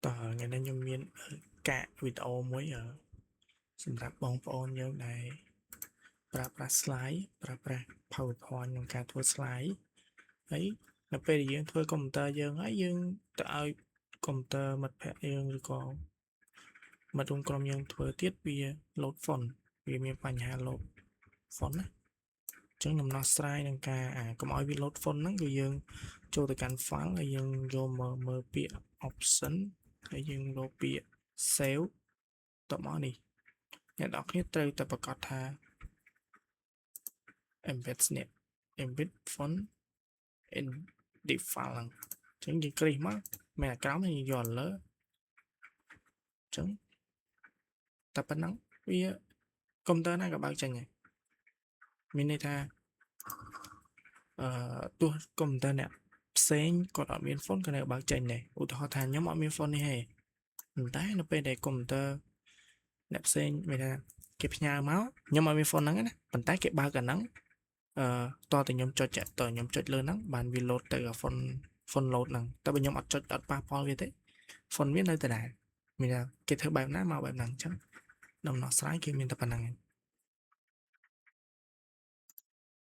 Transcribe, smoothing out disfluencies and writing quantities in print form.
Tờ ngày nay nhân viên cả video mới ởសម្រាប់បងប្អូនយើងដែលប្រើប្រាស់ slide ប្រើប្រាស់ PowerPoint ក្នុងការធ្វើ slide ហើយនៅពេលដែលយើងធ្វើកុំព្យូទ័រយើងហើយយើងទៅឲ្យកុំព្យូទ័រមិត្តភ័ក្តិយើងឬក៏មិត្តរួមក្រុមយើងធ្វើទៀតវា load font វាមានបញ្ហា load font ណាអញ្ចឹងដំណោះស្រាយនឹងការកុំឲ្យវា load font ហ្នឹងគឺយើងចូលទៅកាន់ file ហើយយើងយកមើលពាក្យ option ហើយយើងយកពាក្យ save តមកនេះអ្នកនរគ្នាត្រូវតែប្រកាសថា embed នេះ embed font in default ហ្នឹងអញ្ចឹងយើងគ្រីសមកមែនអាក្រោមយើងយកលើអញ្ចឹងតែប៉ុណ្ណឹងវាកុំព្យូទ័រណាក៏បើកចេញដែរមានន័យថាទោះកុំព្យូទ័រអ្នកផ្សេងគាត់អត់មាន font ក៏នៅបើកចេញដែរឧទាហរណ៍ថាខ្ញុំអត់មាន font នេះទេប៉ុន្តែនៅពេលដែលកុំព្យូទ័រអ្នកផ្សេងមានថាគេផ្ញើមកខ្ញុំអត់មាន font ហ្នឹងណាប៉ុន្តែគេបើកអាហ្នឹងតើខ្ញុំចុចលើហ្នឹងបានវា load ទៅ font load ហ្នឹងតែបើខ្ញុំអត់ចុចអត់ប៉ះពាល់វាទេ font វានៅតែដែរមានថាគេធ្វើបែបណាមកបែបហ្នឹងអញ្ចឹងដំណោះស្រាយគឺមានតែប៉ុណ្្នឹងឯង